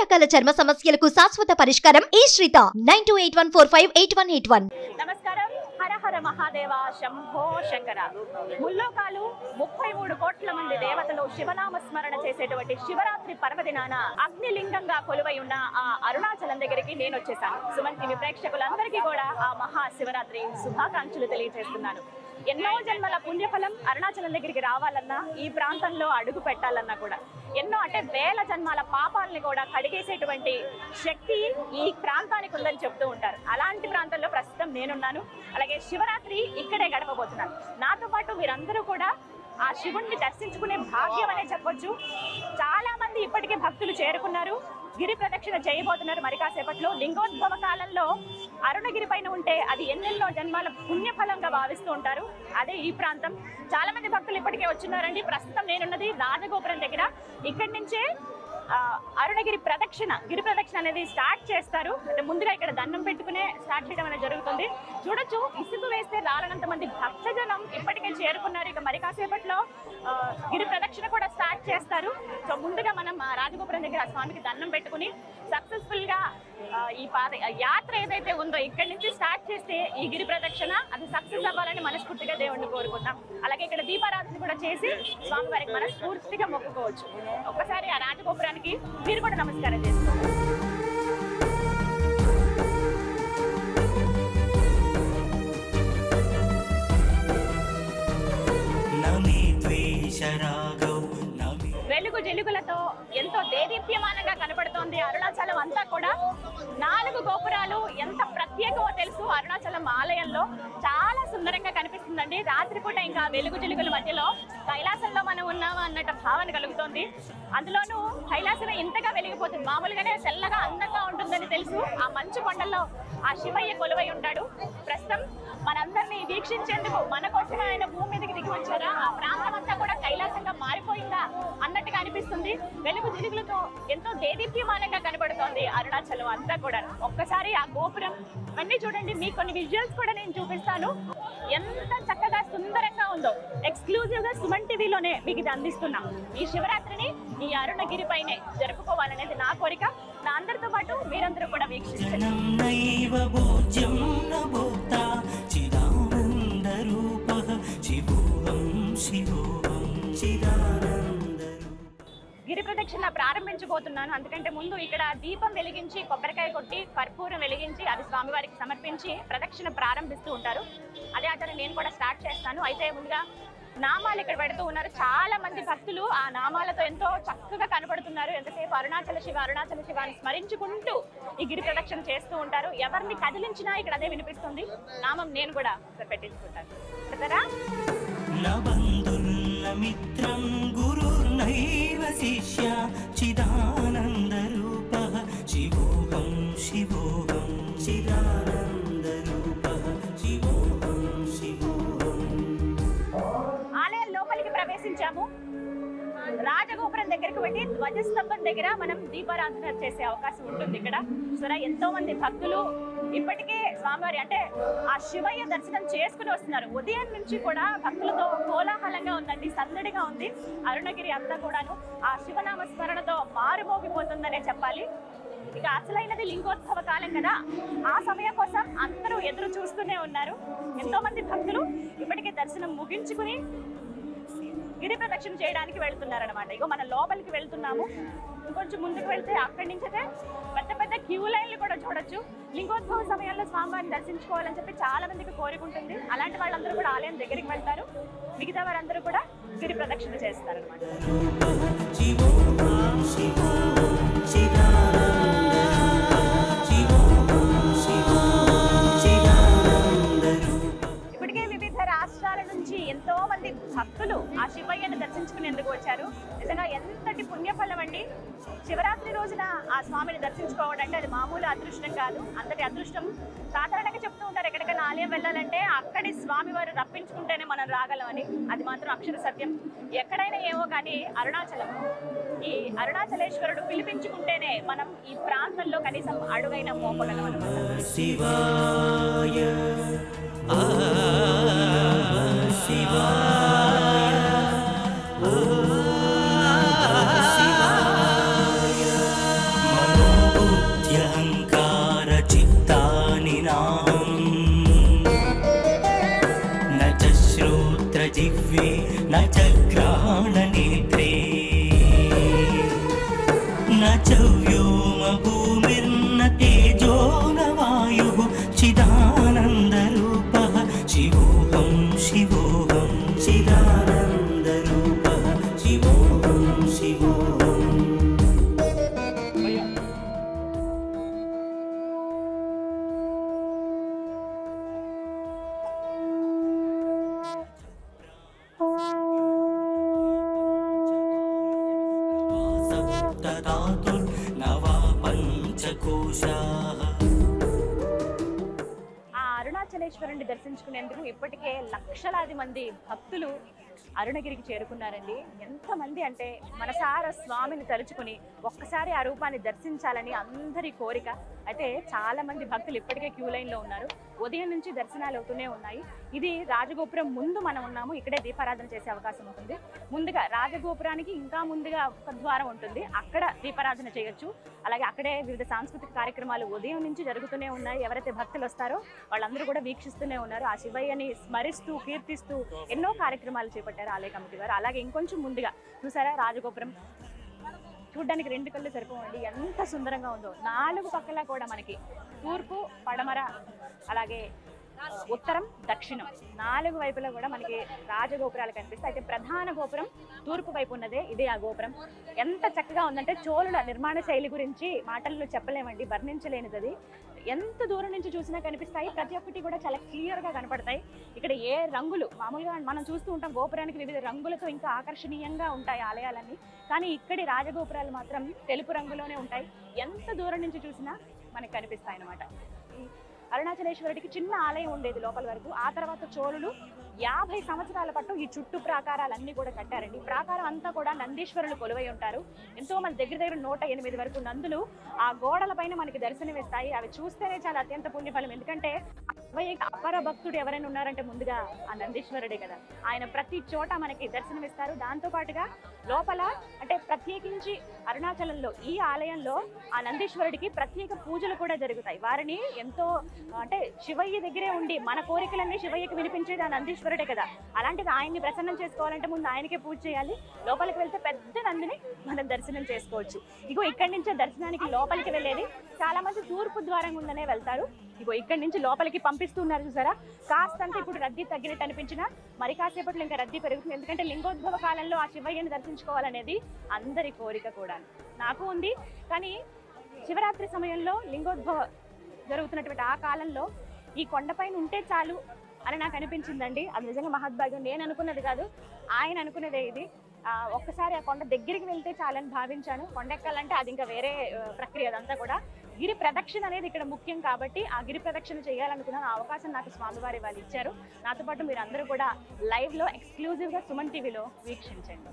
రకాల చర్మ సమస్యలకు శాశ్వత పరిష్కారం ఈ శ్రీత 9281458181. నమస్కారం. హర హర మహాదేవ శంభో శంకర. ముల్లోకాలు 33 కోట్ల మంది దేవతలు శివనామ స్మరణ చేసేటువంటి శివరాత్రి పర్వదినాన అగ్నిలింగంగా కొలువై ఉన్న ఆ అరుణాచలం దగ్గరికి నేను వచ్చేసాను. సుమన్ టీవీ ప్రేక్షకులందరికీ కూడా ఆ మహా శివరాత్రి శుభాకాంక్షలు తెలియజేస్తున్నాను. ఎన్నో జన్మల పుణ్యఫలం అరుణాచలం దగ్గరికి రావాలన్నా, ఈ ప్రాంతంలో అడుగు పెట్టాలన్నా కూడా ఎన్నో అంటే వేల జన్మాల పాపాలని కూడా కడిగేసేటువంటి శక్తి ఈ ప్రాంతానికి ఉందని చెప్తూ ఉంటారు. అలాంటి ప్రాంతంలో ప్రస్తుతం నేనున్నాను. అలాగే శివరాత్రి ఇక్కడే గడపబోతున్నాను. నాతో పాటు మీరందరూ కూడా ఆ శివుణ్ణి దర్శించుకునే భాగ్యం అనే చెప్పొచ్చు. చాలా మంది ఇప్పటికే భక్తులు చేరుకున్నారు, గిరి ప్రదక్షిణ చేయబోతున్నారు. మరి కాసేపట్లో లింగోద్భవ కాలంలో అరుణగిరి పైన ఉంటే అది ఎన్నెన్నో జన్మాల పుణ్యఫలంగా భావిస్తూ ఉంటారు. అదే ఈ ప్రాంతం. చాలా మంది భక్తులు ఇప్పటికే వచ్చున్నారండి. ప్రస్తుతం నేనున్నది రాజగోపురం దగ్గర. ఇక్కడి నుంచే అరుణగిరి ప్రదక్షిణ, గిరి ప్రదక్షిణ అనేది స్టార్ట్ చేస్తారు. అంటే ముందుగా ఇక్కడ దండం పెట్టుకునే స్టార్ట్ చేయడం అనేది జరుగుతుంది. చూడొచ్చు, ఇసుకు వేస్తే రాలనంత మంది భక్తజనం ఇప్పటికే చేరుకున్నారు. ఇక మరి కాసేపట్లో గిరి ప్రదక్షిణ కూడా స్టార్ట్ చేస్తారు. సో ముందుగా మనం రాజగోపురం దగ్గర స్వామికి దండం పెట్టుకుని సక్సెస్ఫుల్ గా ఈ యాత్ర ఏదైతే ఉందో ఇక్కడి నుంచి స్టార్ట్ చేస్తే ఈ గిరి ప్రదక్షిణ అది సక్సెస్ అవ్వాలని మనస్ఫూర్తిగా దేవుణ్ణి కోరుకుందాం. అలాగే ఇక్కడ దీపారాధన కూడా చేసి స్వామివారికి మనస్ఫూర్తిగా మొక్కుకోవచ్చు. ఒక్కసారి ఆ రాజగోపురానికి మీరు కూడా నమస్కారం చేసుకోండి. వెలుగు జెలుగులతో ఎంతో దేదీప్యమానంగా కనపడుతోంది అరుణాచలం అంతా కూడా. 4 గోపురాలు ఎంత ప్రత్యేకమో తెలుసు. అరుణాచలం ఆలయంలో చాలా సుందరంగా కనిపిస్తుందండి. రాత్రిపూట ఇంకా వెలుగు జెలుగుల మధ్యలో కైలాసంలో మనం ఉన్నామా అన్నట్టు భావన కలుగుతోంది. అందులోనూ కైలాసమే ఇంతగా వెలిగిపోతుంది. మామూలుగానే తెల్లగా అందంగా ఉంటుందని తెలుసు. ఆ మంచు కొండల్లో ఆ శివయ్య కొలువై ఉంటాడు. ప్రస్తుతం మనందరినీ వీక్షించేందుకు మన కోసం ఆయన భూమి మీదకి దిగి వచ్చారా, ఆ ప్రాంతం అంతా కూడా కైలాసంగా మారిపోయిందా అన్నట్టుగా అనిపిస్తుంది. వెలుగు జిలుగులతో ఎంతో దేదీప్యమానంగా కనబడుతోంది అరుణాచలం అంతా కూడా. ఒక్కసారి ఆ గోపురం అన్నీ చూడండి. మీకు కొన్ని విజువల్స్ కూడా నేను చూపిస్తాను. ఎంత చక్కగా సుందరంగా ఉందో ఎక్స్క్లూజివ్ గా సుమన్ టీవీలోనే మీకు ఇది అందిస్తున్నాం. ఈ శివరాత్రిని ఈ అరుణగిరి పైనే జరుపుకోవాలనేది నా కోరిక. నా అందరితో పాటు మీరందరూ కూడా వీక్షిస్తారు. గిరి ప్రదక్షిణ ప్రారంభించబోతున్నాను. అందుకంటే ముందు ఇక్కడ దీపం వెలిగించి, కొబ్బరికాయ కొట్టి, కర్పూరం వెలిగించి అది స్వామివారికి సమర్పించి ప్రదక్షిణ ప్రారంభిస్తూ ఉంటారు. అదే ఆచారం నేను కూడా స్టార్ట్ చేస్తాను. అయితే ముందుగా నామాలు ఇక్కడ పెడుతూ ఉన్నారు. చాలా మంది భక్తులు ఆ నామాలతో ఎంతో చక్కగా కనబడుతున్నారు. ఎంతసేపు అరుణాచల శివ అరుణాచల శివ అని స్మరించుకుంటూ ఈ గిరి ప్రదక్షిణ చేస్తూ ఉంటారు. ఎవరిని కదిలించినా ఇక్కడ అదే వినిపిస్తుంది. నామం నేను కూడా పెట్టించుకుంటాను. కదా ప్రవేశించాము. రాజగోపురం దగ్గరికి వెళ్ళి ధ్వజస్తంభం దగ్గర మనం దీపారాధన చేసే అవకాశం ఉంటుంది. ఇక్కడ సరే ఎంతో మంది భక్తులు ఇప్పటికే స్వామివారి అంటే ఆ శివయ్య దర్శనం చేసుకుని వస్తున్నారు. ఉదయం నుంచి కూడా భక్తులతో కోలాహలంగా ఉందండి, సందడిగా ఉంది. అరుణగిరి అంతా కూడాను ఆ శివనామ స్మరణతో మారుమోగిపోతుందనే చెప్పాలి. ఇక అసలైనది లింగోద్భవ కాలం కదా, ఆ సమయం కోసం అందరూ ఎదురు చూస్తూనే ఉన్నారు. ఎంతో మంది భక్తులు ఇప్పటికే దర్శనం ముగించుకుని గిరి ప్రదక్షిణ చేయడానికి వెళ్తున్నారనమాట. ఇగో మనం లోపలికి వెళ్తున్నాము. ఇంకొంచెం ముందుకు వెళ్తే అక్కడి నుంచి పెద్ద పెద్ద క్యూ లైన్లు కూడా చూడొచ్చు. లింగోద్భవ సమయంలో స్వామివారిని దర్శించుకోవాలని చెప్పి చాలా మందికి కోరికుంటుంది. అలాంటి వాళ్ళందరూ కూడా ఆలయం దగ్గరికి వెళ్తారు. మిగతా వారందరూ కూడా గిరి ప్రదక్షిణ చేస్తారనమాట. ఎంతో మంది భక్తులు ఆ శివయ్యను దర్శించుకునేందుకు వచ్చారు. నిజంగా ఎంతటి పుణ్యఫలం అండి. శివరాత్రి రోజున ఆ స్వామిని దర్శించుకోవడం అంటే అది మామూలు అదృష్టం కాదు. అంతటి అదృష్టం సాధారణంగా చెప్తూ ఉంటారు. ఎక్కడికైనా ఆలయం వెళ్ళాలంటే అక్కడి స్వామివారు రప్పించుకుంటేనే మనం రాగలమని. అది మాత్రం అక్షర సత్యం. ఎక్కడైనా ఏమో కానీ అరుణాచలం, ఈ అరుణాచలేశ్వరుడు పిలిపించుకుంటేనే మనం ఈ ప్రాంతంలో కనీసం అడుగైన మోపగలం అన్నమాట. శివాయ శివాయ च व्योम भूमिर्न तेजो न वायुः चिदानन्दरूपः शिवोऽहं शिवोऽहं चिदानन्दरूपः शिवोऽहं शिवोऽहम् नवा पंचकोशाः ఆ అరుణాచలేశ్వరుని దర్శించుకునేందుకు ఇప్పటికే లక్షలాది మంది భక్తులు అరుణగిరికి చేరుకున్నారండి. ఎంతమంది అంటే మనసారా స్వామిని తలుచుకుని ఒక్కసారి ఆ రూపాన్ని దర్శించాలని అందరి కోరిక. అయితే చాలా మంది భక్తులు ఇప్పటికే క్యూ లైన్లో ఉన్నారు. ఉదయం నుంచి దర్శనాలు అవుతూనే ఉన్నాయి. ఇది రాజగోపురం ముందు మనం ఉన్నాము. ఇక్కడే దీపారాధన చేసే అవకాశం ఉంటుంది. ముందుగా రాజగోపురానికి ఇంకా ముందుగా ఒక ద్వారం ఉంటుంది, అక్కడ దీపారాధన చేయొచ్చు. అలాగే అక్కడే వివిధ సాంస్కృతిక కార్యక్రమాలు ఉదయం నుంచి జరుగుతూనే ఉన్నాయి. ఎవరైతే భక్తులు వస్తారో వాళ్ళందరూ కూడా వీక్షిస్తూనే ఉన్నారు. ఆ శివయ్యని స్మరిస్తూ కీర్తిస్తూ ఎన్నో కార్యక్రమాలు చేపట్టారు ఆలయ కమిటీ వారు. అలాగే ఇంకొంచెం ముందుగా చూసారా రాజగోపురం చూడ్డానికి 2 కళ్ళు సరిపోవండి, ఎంత సుందరంగా ఉందో. 4 పక్కల కూడా మనకి తూర్పు, పడమర, అలాగే ఉత్తరం, దక్షిణం 4 వైపులా కూడా మనకి రాజగోపురాలు కనిపిస్తాయి. అయితే ప్రధాన గోపురం తూర్పు వైపు ఉన్నదే ఇదే ఆ గోపురం. ఎంత చక్కగా ఉందంటే చోళుల నిర్మాణ శైలి గురించి మాటల్లో చెప్పలేమండి, వర్ణించలేనిది అది. ఎంత దూరం నుంచి చూసినా కనిపిస్తాయి. ప్రతి ఒక్కటి కూడా చాలా క్లియర్గా కనపడతాయి. ఇక్కడ ఏ రంగులు మామూలుగా మనం చూస్తూ ఉంటాం గోపురానికి వివిధ రంగులతో ఇంకా ఆకర్షణీయంగా ఉంటాయి ఆలయాలన్నీ, కానీ ఇక్కడి రాజగోపురాలు మాత్రం తెలుపు రంగులోనే ఉంటాయి. ఎంత దూరం నుంచి చూసినా మనకు కనిపిస్తాయి అన్నమాట. అరుణాచలేశ్వరుడికి చిన్న ఆలయం ఉండేది లోపల వరకు. ఆ తర్వాత చోళులు 50 సంవత్సరాల పాటు ఈ చుట్టూ ప్రాకారాలన్నీ కూడా కట్టారండి. ప్రాకారం అంతా కూడా నందీశ్వరులు కొలువై ఉంటారు. ఎంతో మంది దగ్గర 108 వరకు నందులు ఆ గోడల పైన మనకి దర్శనమిస్తాయి. అవి చూస్తేనే చాలా అత్యంత పుణ్యఫలం. ఎందుకంటే అపర భక్తుడు ఎవరైనా ఉన్నారంటే ముందుగా ఆ నందీశ్వరుడే కదా. ఆయన ప్రతి చోట మనకి దర్శనమిస్తారు. దాంతో పాటుగా లోపల అంటే ప్రత్యేకించి అరుణాచలంలో ఈ ఆలయంలో ఆ నందీశ్వరుడికి ప్రత్యేక పూజలు కూడా జరుగుతాయి. వారిని ఎంతో అంటే శివయ్య దగ్గరే ఉండి మన కోరికలన్నీ శివయ్యకి వినిపించేది ఆ నందీశ్వరుడే కదా. అలాంటిది ఆయన్ని ప్రసన్నం చేసుకోవాలంటే ముందు ఆయనకే పూజ చేయాలి. లోపలికి వెళ్తే పెద్ద నందిని మనం దర్శనం చేసుకోవచ్చు. ఇగో ఇక్కడి నుంచే దర్శనానికి లోపలికి వెళ్ళేది. చాలా మంది తూర్పు ద్వారం గుండానే వెళ్తారు. ఇగో ఇక్కడి నుంచి లోపలికి పంపిస్తున్నారు చూసారా. కాస్తంతా ఇప్పుడు రద్దీ తగ్గినట్టు అనిపించినా మరి కాసేపట్లో ఇంకా రద్దీ పెరుగుతుంది. ఎందుకంటే లింగోద్భవ కాలంలో ఆ శివయ్యని దర్శించుకోవాలనేది అందరి కోరిక కూడా. నాకు ఉంది, కానీ శివరాత్రి సమయంలో లింగోద్భవ జరుగుతున్నటువంటి ఆ కాలంలో ఈ కొండపైన ఉంటే చాలు అని నాకు అనిపించిందండి. అది నిజంగా మహద్భాగ్యం. నేను అనుకున్నది కాదు, ఆయన అనుకున్నదే ఇది. ఒక్కసారి ఆ కొండ దగ్గరికి వెళ్తే చాలని భావించాను. కొండ ఎక్కాలంటే అది ఇంకా వేరే ప్రక్రియ. అదంతా కూడా గిరి ప్రదక్షిణ అనేది ఇక్కడ ముఖ్యం కాబట్టి ఆ గిరి ప్రదక్షిణ చేయాలనుకున్నాను. ఆ అవకాశం నాకు స్వామివారి వాళ్ళు ఇచ్చారు. నాతో పాటు మీరు అందరూ కూడా లైవ్లో ఎక్స్క్లూజివ్గా సుమన్ టీవీలో వీక్షించండి.